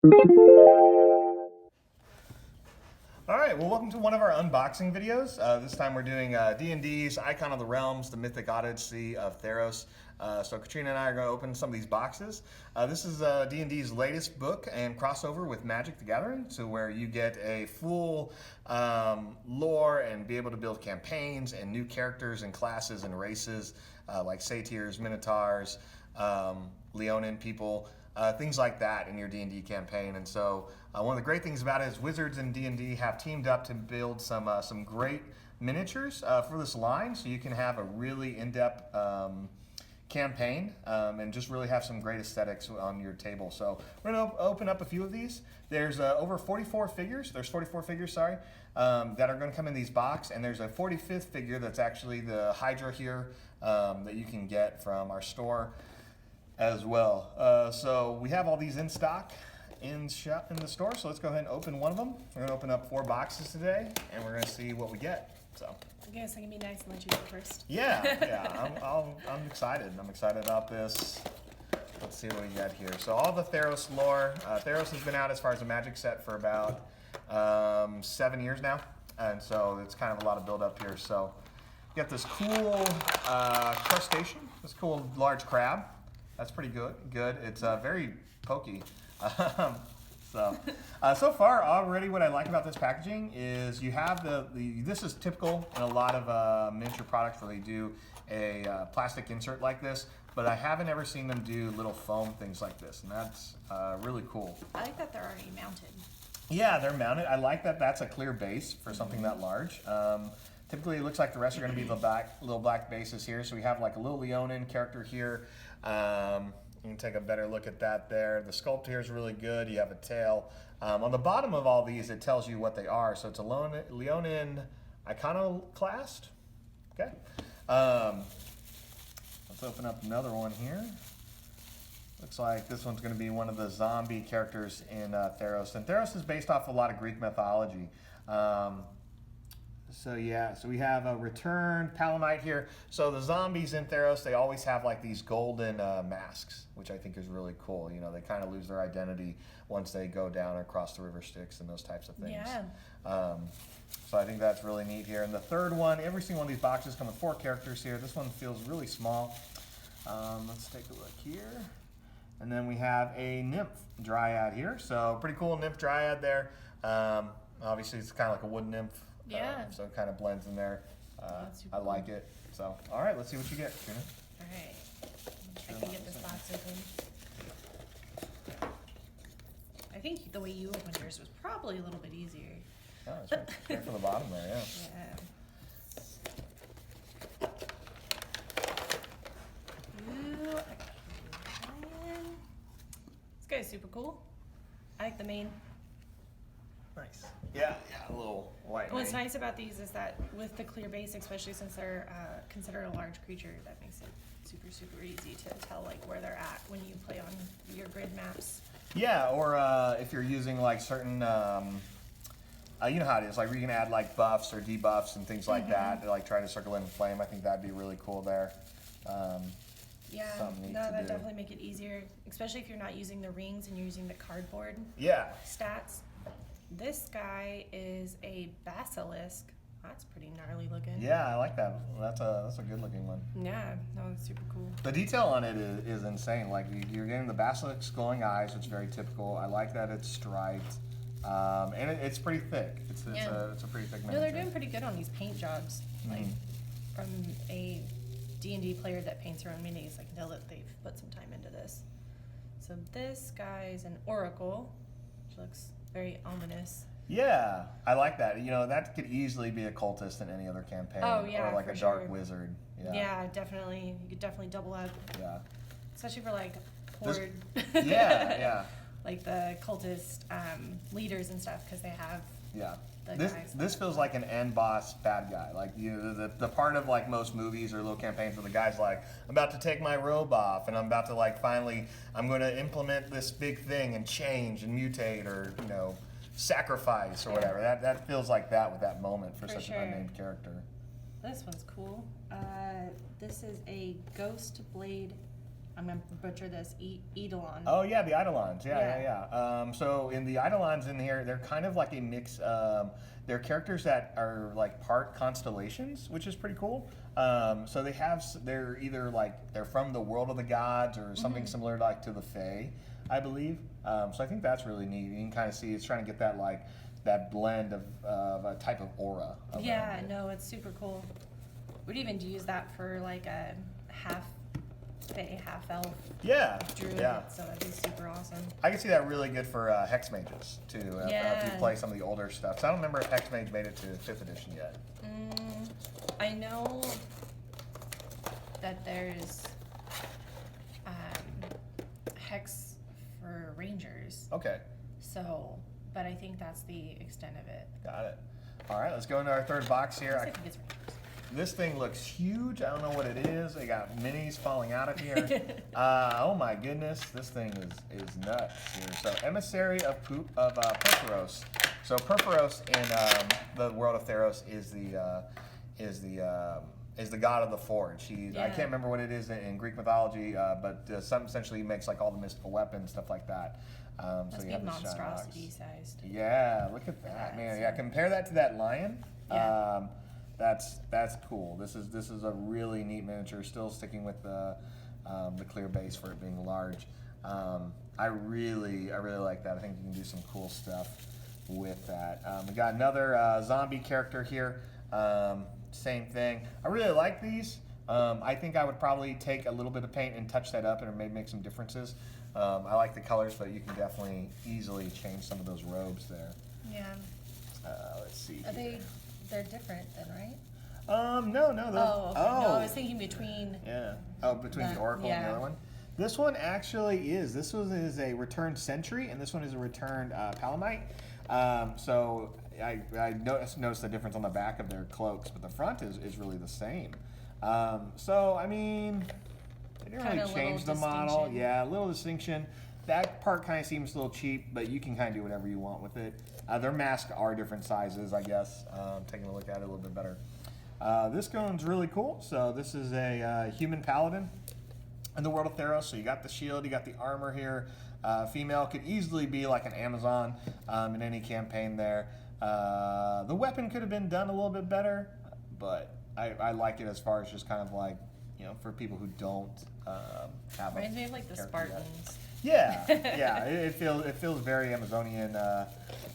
All right, well, welcome to one of our unboxing videos. This time we're doing D&D's Icon of the Realms, the Mythic Odyssey of Theros. So Katrina and I are going to open some of these boxes. This is D&D's latest book and crossover with Magic the Gathering, so where you get a full lore and be able to build campaigns and new characters and classes and races like satyrs, minotaurs, Leonin people. Things like that in your D&D campaign. And so one of the great things about it is Wizards and D&D have teamed up to build some great miniatures for this line, so you can have a really in-depth campaign and just really have some great aesthetics on your table. So we're going to open up a few of these. There's over 44 figures. There's 44 figures, sorry, that are going to come in these box, and there's a 45th figure that's actually the Hydra here that you can get from our store as well. So we have all these in stock in the store, so let's go ahead and open one of them. We're going to open up 4 boxes today, and we're going to see what we get. So I guess I can be nice and let you go first. yeah, I'm excited. I'm excited about this. Let's see what we got here. So all the Theros lore. Theros has been out as far as a Magic set for about 7 years now, and so it's kind of a lot of build up here. So you got this cool crustacean, this cool large crab. That's pretty good. It's very pokey. So far, already what I like about this packaging is you have this is typical in a lot of miniature products where they do a plastic insert like this, but I haven't ever seen them do little foam things like this, and that's really cool. I like that they're already mounted. Yeah, they're mounted. I like that that's a clear base for something that large. Typically, it looks like the rest are going to be the little black bases here. So we have like a little Leonin character here. You can take a better look at that there. The sculpt here is really good. You have a tail. On the bottom of all these, it tells you what they are. So it's a Leonin iconoclast. Okay. Let's open up another one here. Looks like this one's going to be one of the zombie characters in Theros. And Theros is based off a lot of Greek mythology. So we have a returned Palamite here. So the zombies in Theros, they always have like these golden masks, which I think is really cool. You know, they kind of lose their identity once they go down across the river Styx and those types of things. Yeah. So I think that's really neat here. And the third one, every single one of these boxes come with 4 characters here. This one feels really small. Let's take a look here. And then we have a nymph dryad here. So pretty cool nymph dryad there. Obviously, it's kind of like a wood nymph. Yeah. So it kind of blends in there. I like it. So, all right, let's see what you get, Trina. All right. I can get this box open. I think the way you opened yours was probably a little bit easier. Oh, it's right from the bottom there, yeah. Yeah. Ooh, this guy's super cool. I like the mane. Nice. Yeah, a little white. What's nice about these is that with the clear base, especially since they're considered a large creature, that makes it super easy to tell like where they're at when you play on your grid maps. Yeah, or if you're using like certain, you know how it is, like we can add like buffs or debuffs and things like that, to, like try to circle in flame. I think that'd be really cool there. Yeah, that'd definitely make it easier, especially if you're not using the rings and you're using the cardboard stats. This guy is a basilisk. That's pretty gnarly looking. Yeah, I like that. That's a good looking one. Yeah, no, it's super cool. The detail on it is insane. Like you're getting the basilisk glowing eyes, which is very typical. I like that it's striped, and it's pretty thick. It's a pretty thick miniature. No, they're doing pretty good on these paint jobs. Like from a D&D player that paints their own minis, I can tell that they've put some time into this. So this guy's an oracle, which looks very ominous. Yeah, I like that. You know, that could easily be a cultist in any other campaign. Oh, yeah, or like for a dark sure. wizard. Yeah, definitely. You could definitely double up. Yeah. Especially for like horde. Yeah. Like the cultist leaders and stuff, because they have. Yeah. The guys This feels like an end boss bad guy. Like the part of like most movies or little campaigns where the guy's like, I'm about to take my robe off and I'm about to like finally I'm going to implement this big thing and change and mutate or sacrifice or whatever. That feels like that with that moment for such an unnamed character. This one's cool. This is a Ghost Blade I'm gonna butcher this. Eidolon. Oh yeah, the Eidolons. Yeah. So in the Eidolons in here, they're kind of like a mix. They're characters that are like part constellations, which is pretty cool. So they're either like they're from the world of the gods or something similar like to the Fae, I believe. So I think that's really neat. You can kind of see it's trying to get that like that blend of a type of aura. Yeah, no, it's super cool. We'd even use that for like a half Fae, half elf. Yeah. Druid, Yeah. so that'd be super awesome. I can see that really good for hex mages too. If you play some of the older stuff. So I don't remember if hex mage made it to 5th edition yet. I know that there's hex for rangers. Okay. So, but I think that's the extent of it. Got it. All right, let's go into our third box here. I think it's rangers. This thing looks huge. I don't know what it is. They got minis falling out of here. Oh my goodness, this thing is nuts here. So Emissary of Perforos. So Perforos in the world of Theros is the god of the forge. I can't remember what it is in Greek mythology, but some essentially makes like all the mystical weapons, stuff like that. Must so be you have monstrosity sized. Yeah, look at that, man. Yeah, compare that to that lion. Yeah. That's cool. This is a really neat miniature. Still sticking with the clear base for it being large. I really like that. I think you can do some cool stuff with that. We got another zombie character here. Same thing. I really like these. I think I would probably take a little bit of paint and touch that up and maybe make some differences. I like the colors, but you can definitely easily change some of those robes there. Yeah. Let's see. They're different then, right? No. Okay. No, I was thinking between. Yeah. Oh, between the Oracle and the other one. This one actually is. This one is a returned Sentry, and this one is a returned Palamite. So I noticed the difference on the back of their cloaks, but the front is really the same. So I mean, they didn't really change the model. Yeah, a little distinction. That part kind of seems a little cheap, but you can kind of do whatever you want with it. Their masks are different sizes, I guess. Taking a look at it a little bit better. This one's really cool. So this is a human paladin in the world of Theros. So you got the shield, you got the armor here. Female could easily be like an Amazon in any campaign there. The weapon could have been done a little bit better, but I like it as far as just kind of like, for people who don't have Reminds me of like the Spartans. Yeah, it feels very Amazonian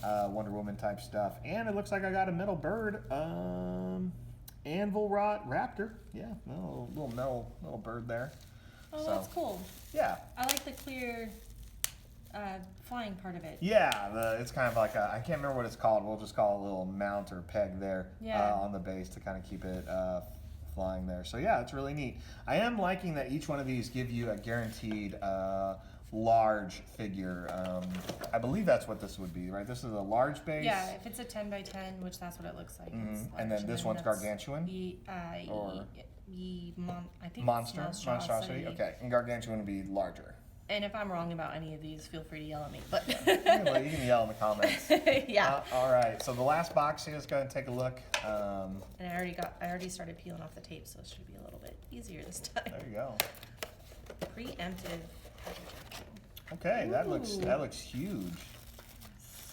Wonder Woman type stuff. And it looks like I got a metal bird, anvil rot raptor. Yeah, little metal bird there. Oh, so, that's cool. Yeah. I like the clear flying part of it. Yeah, it's kind of like I can't remember what it's called. We'll just call it a little mount or peg there on the base to kind of keep it flying there. So yeah, it's really neat. I am liking that each one of these give you a guaranteed large figure. I believe that's what this would be, right? This is a large base. Yeah, if it's a 10 by 10, which that's what it looks like. Mm-hmm. And then this one's gargantuan? I think monstrosity. Okay, and gargantuan would be larger. And if I'm wrong about any of these, feel free to yell at me. But you can yell in the comments. Yeah. All right. So the last box here, let's go ahead and take a look. And I already started peeling off the tape, so it should be a little bit easier this time. There you go. Preemptive. Okay, that looks huge.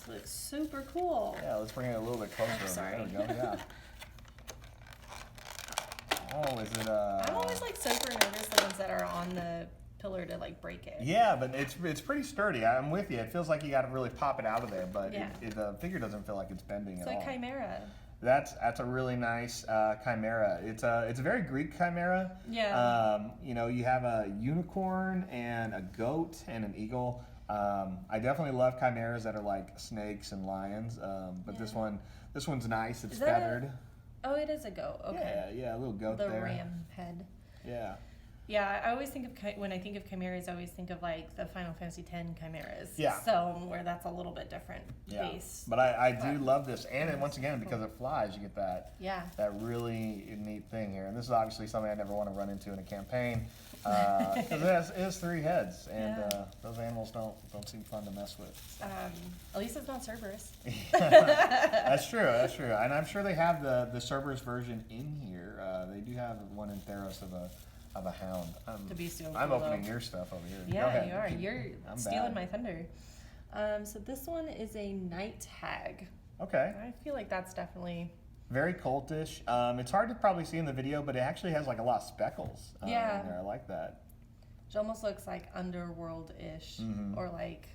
Looks super cool. Yeah, let's bring it a little bit closer. Oh, sorry. There we go. Yeah. Oh, is it? I'm always like super nervous the ones that are on the pillar to like break it. Yeah, but it's pretty sturdy. I'm with you. It feels like you got to really pop it out of there, but the figure doesn't feel like it's bending at all. It's like Chimera. That's a really nice chimera. It's a very Greek chimera. Yeah. You have a unicorn and a goat and an eagle. I definitely love chimeras that are like snakes and lions. But this one's nice. It's feathered. Oh, it is a goat. Okay. Yeah, a little goat there. there. The ram head. Yeah. Yeah, I always think of, when I think of chimeras, I always think of like the Final Fantasy X chimeras. Yeah. So, where that's a little bit different base. But I do love this. And once again, because it flies, you get that really neat thing here. And this is obviously something I never want to run into in a campaign. Because it has 3 heads, and those animals don't seem fun to mess with. At least it's not Cerberus. That's true. And I'm sure they have the Cerberus version in here. They do have one in Theros of of a hound. To be so I'm cool, opening though. your stuff over here. Go Yeah, ahead. you are. You're I'm stealing bad. my thunder. So this one is a night hag. Okay. I feel like that's definitely. Very cultish. It's hard to probably see in the video, but it actually has like a lot of speckles Yeah. in there. I like that. It almost looks like underworld-ish, or like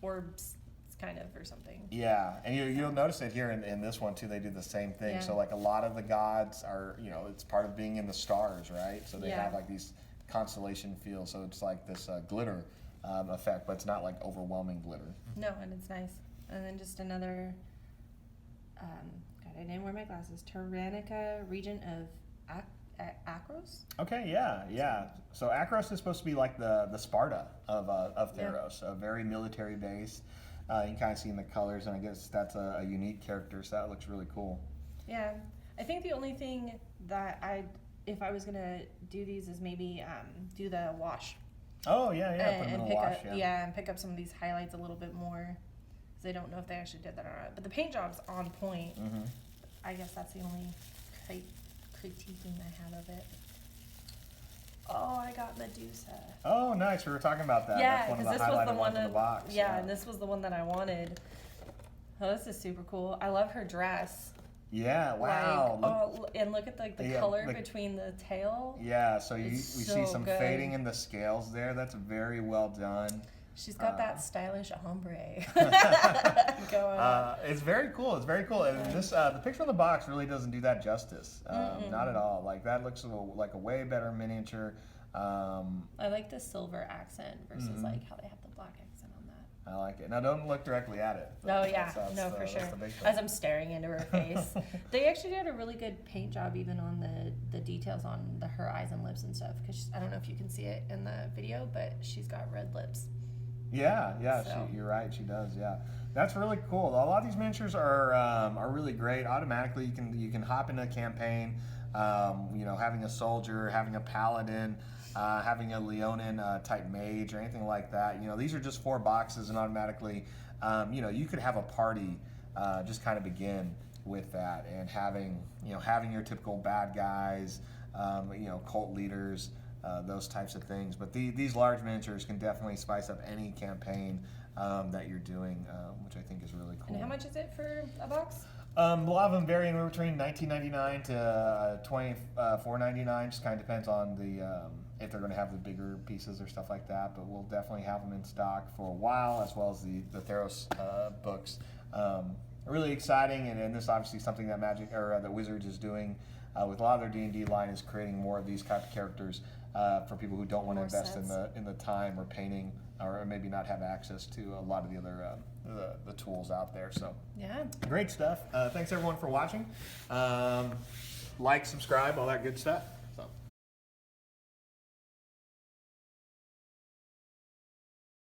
orbs, kind of, or something. Yeah, and you'll notice it here in this one too. They do the same thing. Yeah. So like a lot of the gods are, it's part of being in the stars, right? So they Yeah. have like these constellation feels. So it's like this glitter effect, but it's not like overwhelming glitter. No, and it's nice. And then just another. God, I didn't wear my glasses. Tyrannica, regent of Akros. Okay, yeah. So Akros is supposed to be like the Sparta of Theros, very military based. You can kind of see in the colors, and I guess that's a unique character, so that looks really cool. Yeah, I think the only thing that if I was gonna do these, is maybe do the wash. Oh yeah, put them in And a pick wash, up, and pick up some of these highlights a little bit more, because I don't know if they actually did that or not. But the paint job's on point. Mm-hmm. I guess that's the only critiquing I have of it. Oh, I got Medusa. Oh, nice. We were talking about that. Yeah, That's one of because the this was the highlighted one ones in the box. Yeah, and this was the one that I wanted. Oh, this is super cool. I love her dress. Yeah, wow. And look at the color between the tail. Yeah, so we see some good. fading in the scales there. That's very well done. She's got that stylish ombre going. It's very cool. It's very cool. And this the picture on the box really doesn't do that justice. Not at all. Like that looks like a way better miniature. I like the silver accent versus like how they have the black accent on that. I like it. Now don't look directly at it. Oh yeah, That's for sure. the big thing. As I'm staring into her face, they actually did a really good paint job even on the details on her eyes and lips and stuff. Because I don't know if you can see it in the video, but she's got red lips. Yeah, So. you're right. She does. Yeah, that's really cool. A lot of these miniatures are really great. Automatically, you can hop into a campaign. Having a soldier, having a paladin, having a Leonin type mage or anything like that. These are just 4 boxes, and automatically, you could have a party just kind of begin with that, and having your typical bad guys, cult leaders. Those types of things, but these large miniatures can definitely spice up any campaign that you're doing, which I think is really cool. And how much is it for a box? A lot of them vary anywhere between $19.99 to $24.99. Just kind of depends on if they're going to have the bigger pieces or stuff like that. But we'll definitely have them in stock for a while, as well as the Theros books. Really exciting, and this is obviously something that that Wizards is doing with a lot of their D&D line, is creating more of these type of characters for people who don't want to More invest sets. in the time or painting, or maybe not have access to a lot of the other the tools out there. So Yeah. great stuff. Thanks everyone for watching. Like, subscribe, all that good stuff.